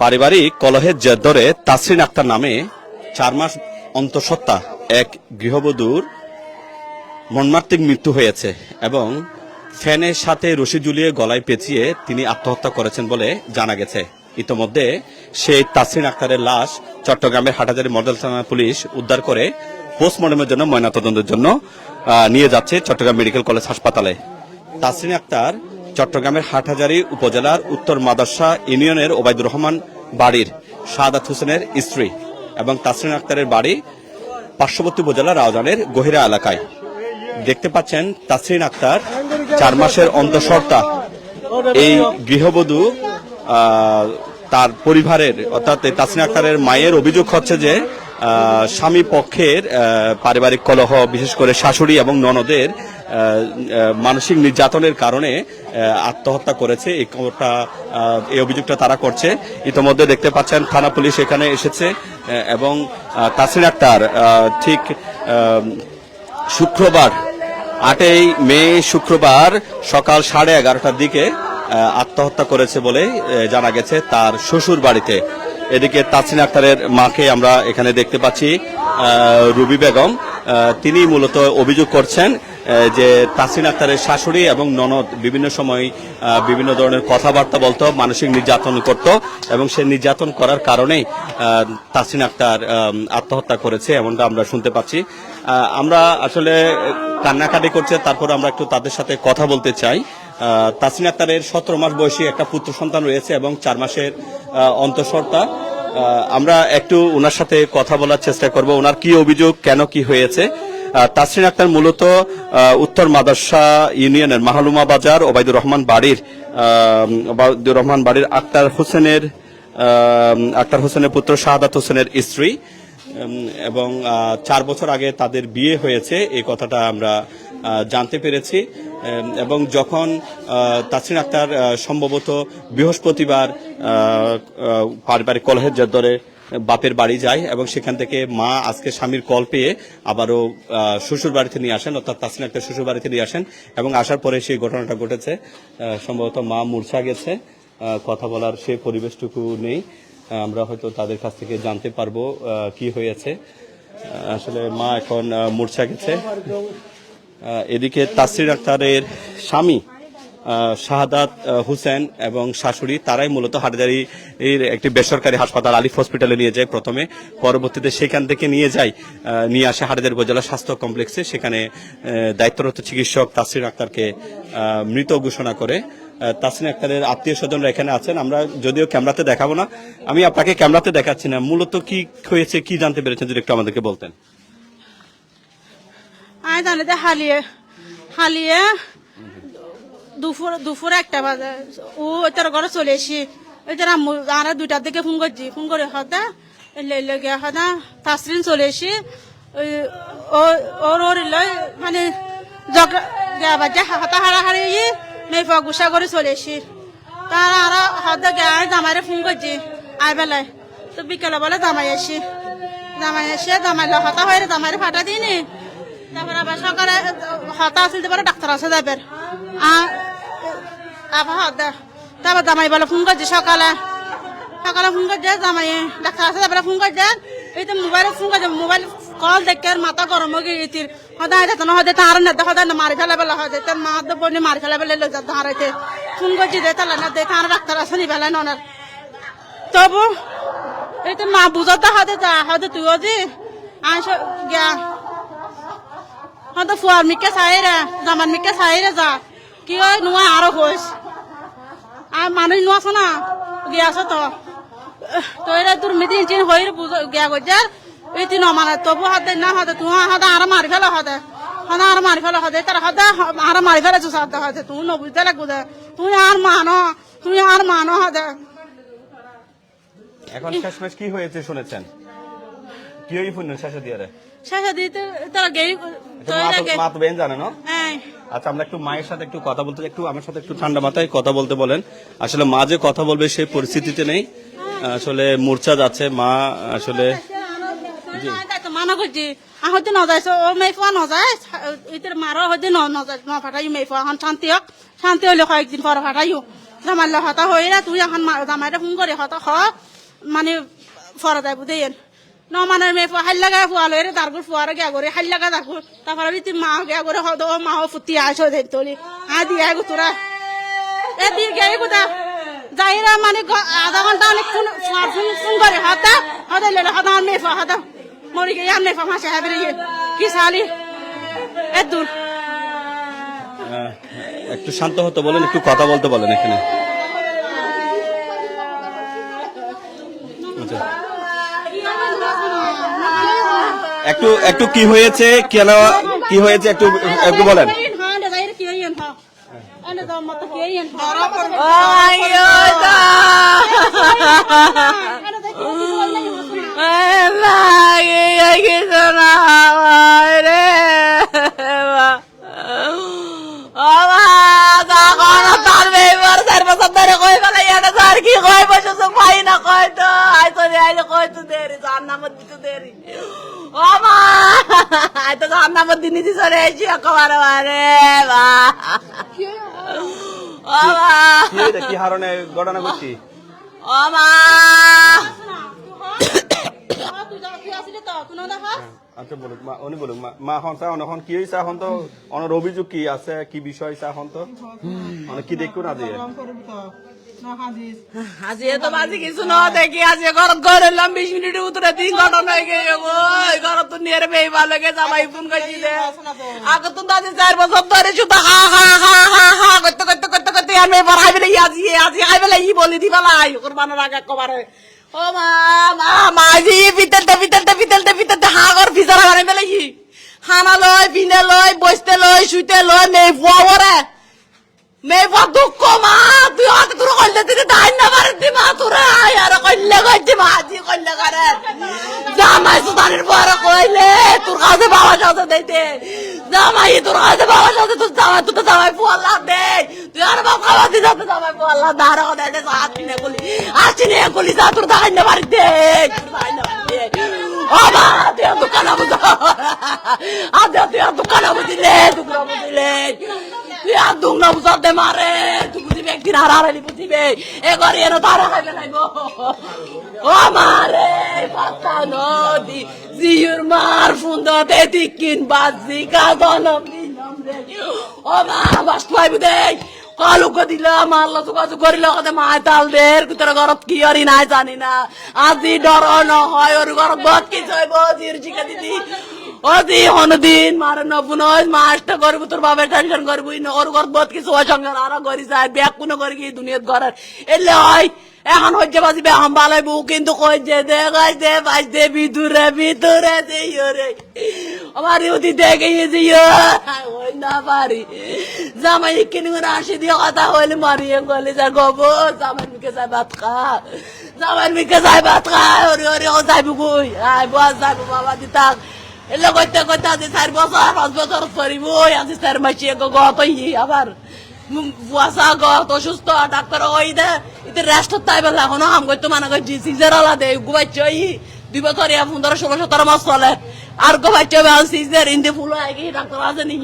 পারিবারিক কলহের জের ধরে তাসরিন আক্তার নামে 4 মাস অন্তঃসত্ত্বা এক গৃহবধূর মর্মান্তিক মৃত্যু হয়েছে এবং ফ্যানের সাথে রশি ঝুলিয়ে গলায় পেঁচিয়ে তিনি আত্মহত্যা করেছেন বলে জানা গেছে। ইতোমধ্যে সেই তাসরিন আক্তারের লাশ চট্টগ্রামের হাটহাজারী মডেল থানা পুলিশ উদ্ধার করে পোস্টমর্টমের জন্য ময়নাতদন্তের জন্য নিয়ে যাচ্ছে চট্টগ্রাম মেডিকেল কলেজ হাসপাতালে। তাসরিন আক্তার চট্টগ্রামের হাটহাজারী উপজেলার উত্তর মাদার্শা ইউনিয়নের ওবায়দুর রহমান বাড়ির শাহাদাত হোসেনের স্ত্রী এবং তাসরিন আক্তারের বাড়ি পার্শ্ববর্তী উপজেলার রাউজানের গহিরা এলাকায়। দেখতে পাচ্ছেন তাসরিন আক্তার 4 মাসের অন্তঃসত্ত্বা এই গৃহবধূ তার পরিবারের অর্থাৎ তাসরিন আক্তারের মায়ের অভিযোগ হচ্ছে যে স্বামী পক্ষের পারিবারিক কলহ, বিশেষ করে শাশুড়ি এবং ননদের মানসিক নির্যাতনের কারণে আত্মহত্যা করেছে। এই অভিযোগটা তারা করছে। ইতিমধ্যে দেখতে পাচ্ছেন থানা পুলিশ এখানে এসেছে এবং তাসরিন আক্তার ঠিক শুক্রবার 8ই মে শুক্রবার সকাল 11:30টার দিকে আত্মহত্যা করেছে বলে জানা গেছে তার শ্বশুর বাড়িতে। এদিকে তাসরিন আক্তারের মাকে আমরা এখানে দেখতে পাচ্ছি, রুবি বেগম। তিনি মূলত অভিযোগ করছেন যে তাসরিন আক্তারের শাশুড়ি এবং ননদ বিভিন্ন সময় বিভিন্ন ধরনের কথাবার্তা বলতো, মানসিক নির্যাতন করত এবং সে নির্যাতন করার কারণেই তাসরিন আক্তার আত্মহত্যা করেছে এমনটা আমরা শুনতে পাচ্ছি। আমরা আসলে কান্নাকাটি করছে, তারপর আমরা একটু তাদের সাথে কথা বলতে চাই। তাসরিন আক্তারের 17 মাস বয়সী একটা পুত্র সন্তান রয়েছে এবং 4 মাসের অন্তঃসত্ত্বা। আমরা একটু ওনার সাথে কথা বলার চেষ্টা করব, ওনার কি অভিযোগ, কেন কি হয়েছে। তাসরিন আক্তার মূলত উত্তর মাদার্শা ইউনিয়নের মাহলুমা বাজার ওবায়দুর রহমান বাড়ির আক্তার হোসেনের পুত্র শাহাদাত হোসেনের স্ত্রী এবং 4 বছর আগে তাদের বিয়ে হয়েছে, এই কথাটা আমরা জানতে পেরেছি। এবং যখন তাসরিন আক্তার সম্ভবত বৃহস্পতিবার পারিবারিক কলহের জের ধরে বাপের বাড়ি যায় এবং সেখান থেকে মা আজকে স্বামীর কল পেয়ে আবারও শ্বশুর বাড়িতে নিয়ে আসেন, অর্থাৎ তাসরিন আক্তার শ্বশুর বাড়িতে নিয়ে আসেন এবং আসার পরে সেই ঘটনাটা ঘটেছে। সম্ভবত মা মূর্ছা গেছে, কথা বলার সেই পরিবেশটুকু নেই। আমরা হয়তো তাদের কাছ থেকে জানতে পারবো কি হয়েছে। আসলে মা এখন মূর্ছা গেছে। এদিকে তাসরিন আক্তারের স্বামী শাহাদাত হোসেন এবং শাশুড়ি তারাই মূলত হাটহাজারীর একটি বেসরকারি হাসপাতাল আলিফ হসপিটালে নিয়ে যায় প্রথমে, পরবর্তীতে সেখান থেকে নিয়ে আসে হাটহাজারী উপজেলা স্বাস্থ্য কমপ্লেক্সে। সেখানে দায়িত্বরত চিকিৎসক তাসরিন আক্তারকে মৃত ঘোষণা করে। তাসরিন আক্তারের আত্মীয় স্বজনরা এখানে আছেন, আমরা যদিও ক্যামেরাতে দেখাবো না, আমি আপনাকে ক্যামেরাতে দেখাচ্ছি না। মূলত কি হয়েছে, কি জানতে পেরেছেন যদি একটু আমাদেরকে বলতেন। হালিয়ে দুপুর 1টা বাজে ও তার ঘরে চলে এসি, আর 2টার দিকে ফোন করে হতা লেগে হতা তাসরিন চলে এসি ওর মানে বাজে হতা হারাহারি মেফা গুসা করে চলে এসি। তার আর হতা গায়ে জামাইরে ফোন করছি আয় বেলায়, তো বিকেলে বলে জামাই এসে জামাই হতা হয়ে জামাইরে ফাটা দিইনি। তারপরে আবার সকালে হতা আসলে পরে ডাক্তার আছে যাবে তারপর জামাই বলে ফোন করছে সকালে ফোন করছে জামাই ডাক্তার আছে যাবে ফোন করছে। এই তো মোবাইলে ফোন করছে, মোবাইল কল দেখে মাথা গরম হয়ে গিয়ে সদায় যেত না হয়তো তার না সদায় মারি ফেলা বেলা হয় তার মা তো বলি মারি ফেলা বেলা দাঁড়াইতে ফোন করছি দে তাহলে না দেখে আর ডাক্তার আছে নি বেলায় ননার। তবু এই তো মা বুঝতে হয়তো তুইও যে আস গিয়া হয়তো ফুয়ার মিকে চাইরে জামার মিকে চাইরে যা কি হয় নোয়া আরো হইস আর মানুষ নোয়াছ না গিয়াছ তো এরা তোর মিটিং চিন হয়ে গিয়া করছে এই তিন মানে তবু হাতে না হতে তুই হাতে আর মারি ফেলা হতে আর মারি ফেলা হতে তার হাতে আর মারি ফেলেছো সাথে হতে তুই নবুঝতে লাগবো দে তুই আর মানো হতে। এখন শেষমেশ কি হয়েছে শুনেছেন? কি হই শুনলেন শেষে দিয়ে শেষে দিতে তারা গেই মা তো বেন জানে না। আচ্ছা, আমরা একটু মায়ের সাথে একটু কথা বলতে, একটু আমার সাথে একটু ঠান্ডা মাথায় কথা বলতে বলেন। আসলে মা যে কথা বলবে সেই পরিস্থিতিতে নেই, আসলে মূর্ছা যাচ্ছে মা। আসলে মানা করছি হয়তো ন যাইছ ও মেফা ন যায় ইতার মারো হয়তো ন ফাটাই মেফা এখন শান্তি হলে কয়েকদিন পর ফাটাইও জামাই হতা হই না তুই এখন জামাইটা ফোন করে হতা হ মানে ফরা যাইব দেন ন মানে মেয়ে হাল লাগা ফুয়া লই রে তারগুর ফুয়ারে গিয়া করে হাল লাগা তারগুর তারপরে তুই মা গিয়া করে হদ মা ফুটি আসো দেন তোলি দিয়া গো তোরা এ দিয়ে গিয়ে কোথা যাইরা মানে আধা ঘন্টা অনেক ফোন ফোন করে হতা হদা লেলে হদা মেয়ে হদা মরি গিয়ে আর মেয়ে মাসে হাবরে কি সালি এ দূর একটু শান্ত হতে বলেন, একটু কথা বলতে বলেন এখানে। আচ্ছা। একটু একটু কি হয়েছে, কেন কি হয়েছে একটু একটু বলেন। দিন দিছে একেবারে কি হারণে ঘটনা করছি আচ্ছা বলুক মা, উনি বলুক মা হন চা এখন কি হয়েছে, এখন তো অনেক অভিযোগ কি আছে, কি বিষয় হয়েছে এখন তো অনেক কি দেখুন আজ আজি তো বাজি কিছু ন দেখি আজি ঘরত ঘর এলাম 20 মিনিটের উত্তরে 3 ঘটনা হয়ে গেছে ওই ঘরত তো নিয়ে বেই ভালো গে জামাই ফোন করছিলে আগে তো দাদি 4 বছর ধরে শুধু হা হা হা হা হা করতে করতে করতে করতে আমি বাড়াইবে আজি আজি আইবে লাই বলি দিবালাই কুরবানের আগে কবারে ও মা মা মাজি বিতলতে হা ঘর ফিজার হারাইবে লাই খানা লয় বিনে লয় বসতে লয় শুইতে লয় মেয়ে ফুয়ারে মেয়ে ফুয়া দুঃখ মা তুই হাতে তোর কইলে দিতে দাই না পারে দি মা তোরা আর কইলে কইছি মা জি কইলে করে জামাই সুদানের পর কইলে তোর কাছে বাবা সাথে দিতে জামাই তোর কাছে বাবা সাথে তুই তো জামাই ফুয়া লা দে তুই আর বাবা খাওয়া দি যাতে জামাই ফুয়া লা দাঁড়া কথা দে আসিনে কলি যা তোর দাই না পারে দে দাই না দে ও মা তুই দোকান বুঝা তুই দোকান বুঝিলে তুই আর দুংনা বুঝাতে মারে তুই বুঝিবে একদিন হারালি বুঝিবে এ ঘরে এর তারা খাইবে নাইব ও মারে পাতা নদী জিউর মার ফুন্দতে তিকিন বাজি কাজনম দিনম রে ও মা বাস পাইবু দে কালুক দিলাম আল্লাহ যোগাযোগ করিল কথা মায় তাল দের তোর ঘরত কি হরি নাই জানি না আজি ডর নহয় ওর ঘরত বহুত কিছু হইব জির শিখা দিদি অদি হনদিন মারে নবুনজ মাস্টার করব তোর বাবার টেনশন করবই না ওর ঘর বহুত কিছু হয় সঙ্গে আর গরি যায় ব্যাগ কোনো করি কি দুনিয়াত ঘরের এলে হয় এখন হজ্জে বাজিবে হাম বালাইব কিন্তু কই যে দেখাই দে বাজ দে ভিতরে ভিতরে দেইও রে আমার ইউদি দেখে ইয়ে ওই না পারি জামাই কিনে আসি দিয়ে কথা হইলে মারিয়ে গলে যা গব জামাই মিকে যায় ভাত খা জামাই মিকে যায় ভাত খা ওরে ওরে ও যাইব কই আই বস যাইব বাবা দিতা এলে কইতে কইতে আজি 4 বছর 5 বছর করিব আজি 4 মাসে গত আবার বুয়াশা গত অসুস্থ ডাক্তার ওই দে ইতে রেস্ট তাই বেলা এখন আম করতে মানা করছি সিজার আলা দে গুবাইছই 2 বছর 15 16 17 মাস চলে আর গুবাইছই বেল সিজার ইন্দে ফুল আগে ডাক্তার আছে নি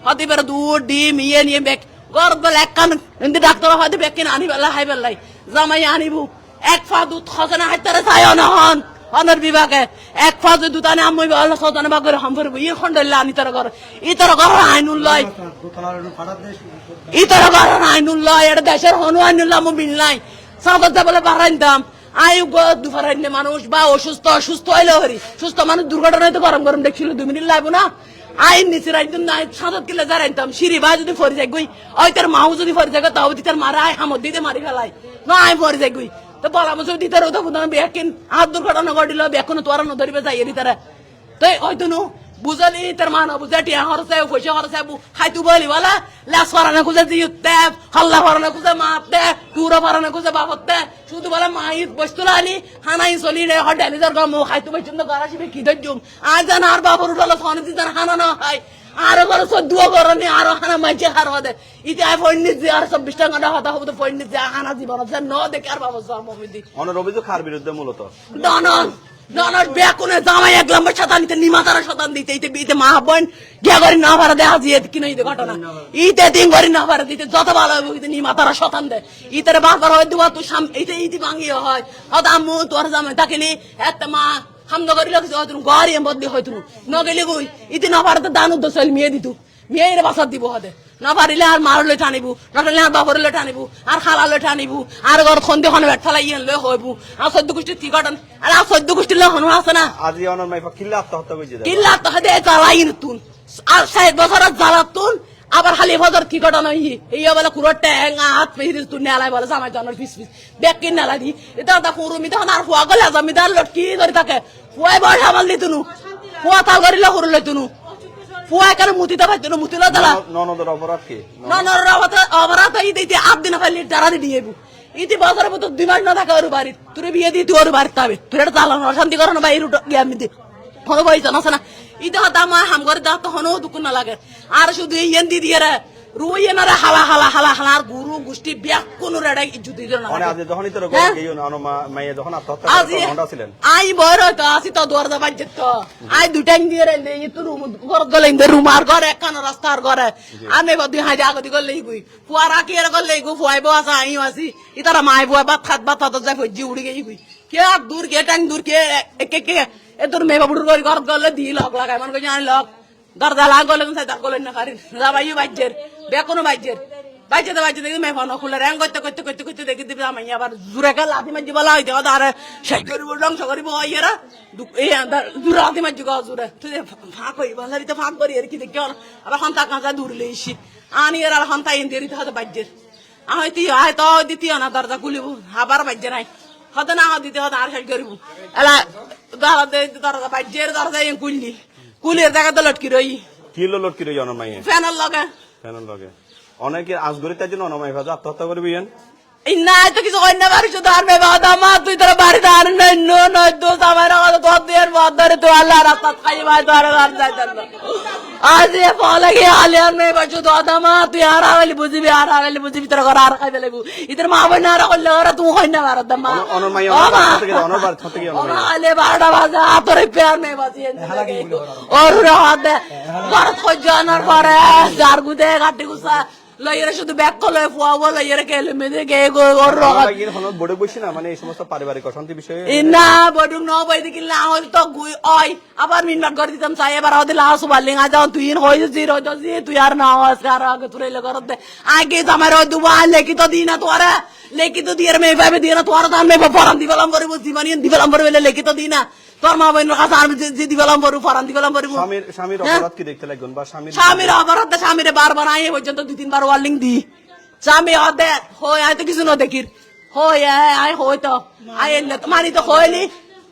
হতে পারে দুধ ডিম ইয়ে নিয়ে বেক গরদ বেলা এক কান ইন্দে ডাক্তার হতে বেক কিনা আনি বেলা হাই বেলাই জামাই আনিবু এক ফা দুধ খজনা হাইতারে চাইও না হন অনার বিভাগে এক ফাজে দুতানে আমি আল্লাহ সজানে বাগের হাম করব ই খন্ডলে আনি তার ঘর ই তার ঘর আইনুল লয় ই তার ঘর আইনুল লয় এটা দেশের হনু আইনুল আমি বিল নাই সাদা বলে বাড়াইন দাম আয়ু দুফারাইন মানুষ বা অসুস্থ অসুস্থ হইলে হরি সুস্থ মানুষ দুর্ঘটনায় তো গরম গরম দেখছিল 2 মিনিট লাগবো না আইন নিচে রাইতাম না সাদত কিলে যারাইতাম সিঁড়ি বা যদি ফরি যাই গই ওই তার মাও যদি ফরি যায় তাও তার মারা হামদ দিতে মারি ফেলাই না আই ফরি যাই গই তো বলা বছর দিতে রোধ ব্যাকিন হাত দুর্ঘটনা ঘটিল ব্যাকুন তোরা নধরিবে যাই দিতারা তো হয়তো নো বুঝালি তার মান বুঝা টিয়া হরছে পয়সা হরছে খাইতু বলি বলা লাস ফরানা খুঁজে দিতে হল্লা ফরানা খুঁজে মাপতে টুরা ফরানা খুঁজে বাবতে শুধু বলে মাই বসতুলা আলি হানাই চলি রে হডালি যার গম খাইতু পর্যন্ত গড়াসিবে কি ধরজুম আজ জান আর বাবুর উঠলো ফোন দিতার হানা না হয় আরো ঘর দুয়া গরনি আরো হানা মাইছে খার হদে ইতে আই ফোননি যে আর 24 টাকা হতা হবে তো ফোননি যে হানা জীবন আছে ন দেখে আর বাবা মমিদি অনেক অভিযোগ খার বিরুদ্ধে মূলত দনন ননদ বিয়া কোনে জামাই এক লম্বা শতান দিতে নিমা তারা শতান দিতে ইতে মা বোন গিয়া করি না ভাড়া দেখা দিয়ে কিনে ইতে ঘটনা ইতে তিন করি না ভাড়া দিতে যত ভালো হবে ইতে নিমা তারা শতান দেয় ইতারে বারবার হয় দুয়া তুই ইতে ইতি ভাঙিয়ে হয় হয়তো আম্মু তোর জামাই তাকে নি একটা মা হামদা করি লোক হয়তো গড়ি এম বদলি হয়তো নগেলে কই ইতি না ভাড়াতে দান উদ্দেশ্য মেয়ে দিতু মেয়ের বাসার দিব হতে না পারিলে আর মারলে টানিবু নটালে আর বাবরলে টানিবু আর খালালে টানিবু আর ঘর খন্দি খনে বেট ফেলাই ইয়ে লয়ে হইবু আর 14 গোষ্ঠী কি ঘটন আর 14 গোষ্ঠী লয়ে হনু আছে না আজি অনর মাইফা কিল্লা আত্মহত্যা কইছে কিল্লা তো হদে জ্বালাই তুন আর 60 বছর জ্বালাতুন আবার খালি ফজর কি ঘটন এই বলে কুরো ট্যাং হাত পেহির তুন নেলাই বলে জামাই জানার পিস পিস ব্যাক কিন নেলা দি এটা দা কুরুমি তখন আর ফুয়া গলে জমিদার লটকি ধরে থাকে ফুয়াই বড় হামাল দিতুনু ফুয়া তাল করিলে হুরলে তুনু ফুয়া কেন মুতিতে পারতো না মুতিলে দালা ননদের অপরাধ কি ননদের অপরাধ ইতে আপ দিন ফাইলি দাঁড়া দিয়েবু ইতি বছরের মতো 2 মাস না থাকে ওর বাড়ি তোর বিয়ে দিয়ে তুই ওর বাড়ি যাবে তোর এটা চালানো অশান্তি করানো বাইরে গিয়ে আমি দি কোনো পয়সা না না ইতে হতা মা হাম করে দা তো হনো দুকুন না লাগে আর শুধু এই এন্দি দিয়ে রে রুইয়ে না রে হালা হালা হালা হালা আর গুরু গুষ্টি ব্যাক কোন রেডা ইজ্জত দিল না মানে আজ যখনই তোর গলে গিয়ে না অনমা মাইয়া যখন আত্মহত্যা করে তখন ছিলেন আই বড় তো আসি তো দরজা বাজে তো আই দুটাং দিয়ে রে ই তো রুম ঘর গলে ইন্দে রুম আর ঘরে কান রাস্তার ঘরে আনে বদি হাজা আগদি গলে গই ফুয়ারা কি এর গলে গু ফুয়াইবো আসা আই আসি ইতারা মাই বুয়া বাত খাত বাত তো যাই ফজি উড়ি গই গই কে আর দূর কে টাং দূর কে কে এ তোর মে বাবুর ঘর গলে দি লগ লাগাই মান কই জানি লগ দরজা লাগলে সাই তার গলে না কারিন যাবাই বাজের বে কোনো বাজের বাজেতে বাজেতে দেখি মে ফোন খুলে রং করতে করতে করতে করতে দেখি দিবি আমি আবার জুরে গেল লাথি মাজি বলা হইতে আর সেই করিব ধ্বংস করিব ইয়েরা এই জুরে লাথি মাজি গো জুরে তুই ফাঁক হই বাজারি তো ফাঁক করি আর কি দেখি আবার হন্তা কাঁচা দূর লইছি আনি এর আর হন্তা ইন দেরি হতে বাজের আইতি আই তো দিতি না দরজা খুলিব আবার বাজে নাই হতে না দিতে হতে আর সেই করিব এলা দরজা বাজের দরজা ইন কুললি কুলের জায়গা তো লটকি রই কি লটকি রই অনর মাইয়া ফ্যানের লগে অনেকে আজগরিতার জন্য অনর মাইফা আত্মহত্যা করবি না তো কিছু কই না বাড়ি শুধু আর মে বাবা মা তুই তোর বাড়িতে আর নাই নো নো তো আমার কথা তো দেড় বাদরে তো আল্লাহ রাস্তা খাই ভাই তো আর যাইতাম না আজ এ ফলে গিয়ে আলে আর মে বাজু তো আদামা তুই আর আলি বুঝিবি তোর ঘর আর খাই দেবু ইতর মা বই না করলে ওরা তুই কই না আর দমা অনর মাইয়া অনর বার থেকে অনর মাইয়া আলে 12টা বাজে তোর প্যার মে বাজি ওর রাত ঘর খোঁজ জানার পরে চার গুদে গাটি গুসা লইরে শুধু ব্যাক করলে ফুয়াবো লইরে কেলে মেদে গে ওর রগত বড় বসি না মানে এই সমস্ত পারিবারিক অশান্তি বিষয়ে না বড় ন বই দিকে না হল তো গুই ওই আবার মিনট করে দিতাম চাই এবার ওদের লাস বালিং আ যাও তুই হইছে জিরো জি তুই আর না আস আর আগে তুইলে করতে আগে জামার ওই দুবা লেখি তো দিনা তোরা লেখি তো দিয়ে মে ভাবে দিয়ে না তোরা তো আমি পরান দিবেলাম করে জীবনী দিবেলাম করে লেখি তো দিনা তোর মা বোন কাছে আমি যে দিবেলাম বড় পরান দিবেলাম বড় স্বামীর অপরাধ কি দেখতে লাগবেন বা স্বামীর অপরাধ স্বামীরে বারবার আই পর্যন্ত 2-3 বার ওয়ার্নিং দি স্বামী হদে হই আই তো কিছু না দেখির হই আই হই তো আই এলে তো মানি তো হইলি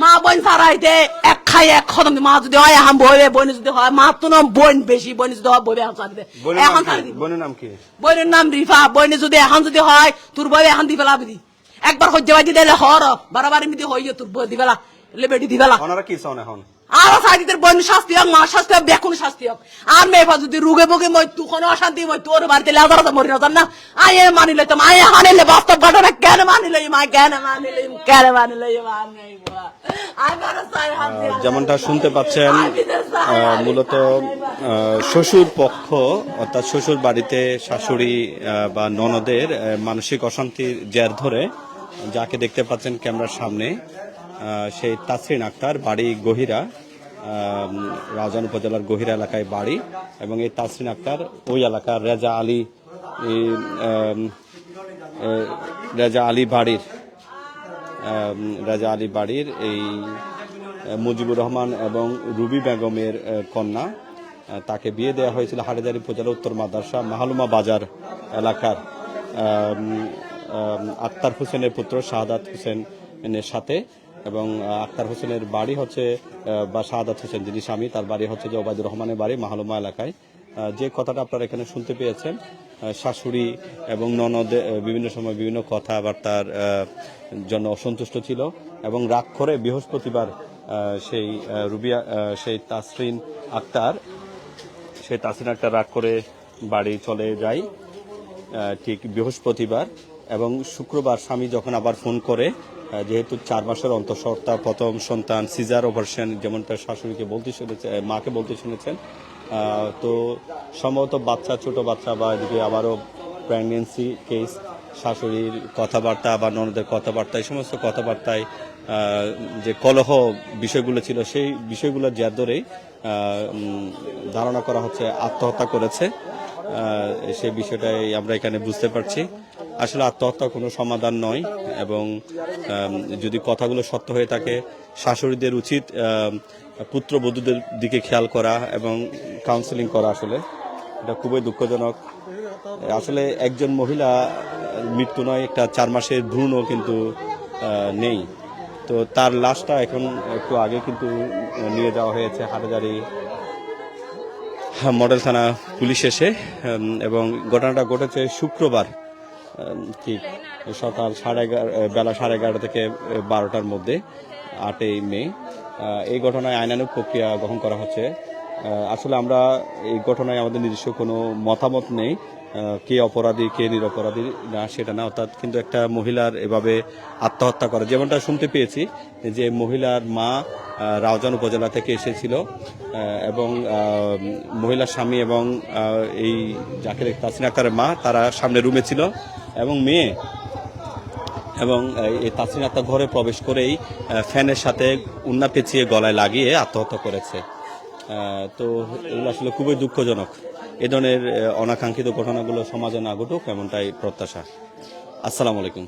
মা বোন সারাইতে এক খাই এক খতম মা যদি হয় হাম বইবে বোন যদি হয় মা তো না বোন বেশি বোন যদি হয় বইবে হাম সারিতে এখন সারি বোনের নাম কি বোনের নাম রিফা বোন যদি এখন যদি হয় তোর বইবে এখন দি ফেলাবি দি একবার হজ্জে বাজি দিলে হর বারবার এমনি হইও তোর বই দি ফেলা লেবেটি দি ফেলা ওনারা কি চান এখন আর সাইদিতের বোন শাস্তি হোক মা শাস্তি হোক বেকুন শাস্তি হোক আর মেয়েফা যদি রুগে বুগে মই তু কোনো অশান্তি মই তোর বাড়িতে লেজার তো মরি না না আয়ে মানি লইতাম আয়ে হানিলে বাস্তব ঘটনা কেন মানি লই মা কেন মানি লই যেমনটা শুনতে পাচ্ছেন মূলত শ্বশুর পক্ষ অর্থাৎ শ্বশুর বাড়িতে শাশুড়ি বা ননদের মানসিক অশান্তির জের ধরে যাকে দেখতে পাচ্ছেন ক্যামেরার সামনে সেই তাসরিন আক্তার বাড়ি গহিরা রাউজান উপজেলার গহিরা এলাকায় বাড়ি এবং এই তাসরিন আক্তার ওই এলাকার রেজা আলী বাড়ির এই মুজিবুর রহমান এবং রুবি বেগমের কন্যা তাকে বিয়ে দেওয়া হয়েছিল হাটহাজারী উপজেলা উত্তর মাদ্রাসা মাহালুমা বাজার এলাকার আক্তার হোসেনের পুত্র শাহাদাত হোসেনের সাথে এবং আক্তার হোসেনের বাড়ি হচ্ছে বা শাহাদাত হোসেন যিনি স্বামী তার বাড়ি হচ্ছে যে ওবায়দুর রহমানের বাড়ি মাহালুমা এলাকায়। যে কথাটা আপনারা এখানে শুনতে পেয়েছেন শাশুড়ি এবং ননদ বিভিন্ন সময় বিভিন্ন কথাবার্তার জন্য অসন্তুষ্ট ছিল এবং রাগ করে বৃহস্পতিবার সেই তাসরিন আক্তার রাগ করে বাড়ি চলে যায় ঠিক বৃহস্পতিবার এবং শুক্রবার স্বামী যখন আবার ফোন করে যেহেতু 4 মাসের অন্তঃসত্ত্বা, প্রথম সন্তান, সিজার অপারেশন, যেমনটা শাশুড়িকে বলতে শুনেছে, মাকে বলতে শুনেছেন। তো সম্ভবত বাচ্চা, ছোট বাচ্চা বা এদিকে আবারও প্রেগনেন্সি কেস, শাশুড়ির কথাবার্তা বা ননদের কথাবার্তা, এই সমস্ত কথাবার্তায় যে কলহ বিষয়গুলো ছিল, সেই বিষয়গুলোর জের ধরেই ধারণা করা হচ্ছে আত্মহত্যা করেছে। সেই বিষয়টাই আমরা এখানে বুঝতে পারছি। আসলে আত্মহত্যা কোনো সমাধান নয়, এবং যদি কথাগুলো সত্য হয়ে থাকে, শাশুড়িদের উচিত পুত্রবধূদের দিকে খেয়াল করা এবং কাউন্সেলিং করা। আসলে এটা খুবই দুঃখজনক। আসলে একজন মহিলা মৃত্যু নয়, একটা 4 মাসের ভ্রূণও কিন্তু নেই। তো তার লাশটা এখন একটু আগে কিন্তু নিয়ে যাওয়া হয়েছে হাটহাজারী মডেল থানা পুলিশ এসে, এবং ঘটনাটা ঘটেছে শুক্রবার ঠিক সকাল বেলা 11:30 থেকে 12টার মধ্যে, 8ই মে। এই ঘটনায় আইনানুগ প্রক্রিয়া গ্রহণ করা হচ্ছে। আসলে আমরা এই ঘটনায় আমাদের নিজস্ব কোনো মতামত নেই, কে অপরাধী কে নিরপরাধী না সেটা না, অর্থাৎ কিন্তু একটা মহিলার এভাবে আত্মহত্যা করে, যেমনটা শুনতে পেয়েছি যে মহিলার মা রাউজান উপজেলা থেকে এসেছিল, এবং মহিলার স্বামী এবং এই জাকির তাসরিন আক্তারের মা তারা সামনে রুমে ছিল, এবং মেয়ে এবং এই তাসরিন আক্তার ঘরে প্রবেশ করেই ফ্যানের সাথে উন্না পেঁচিয়ে গলায় লাগিয়ে আত্মহত্যা করেছে। তো এগুলো আসলে খুবই দুঃখজনক। এ ধরনের অনাকাঙ্ক্ষিত ঘটনাগুলো সমাজে না ঘটুক এমনটাই প্রত্যাশা। আসসালামু আলাইকুম।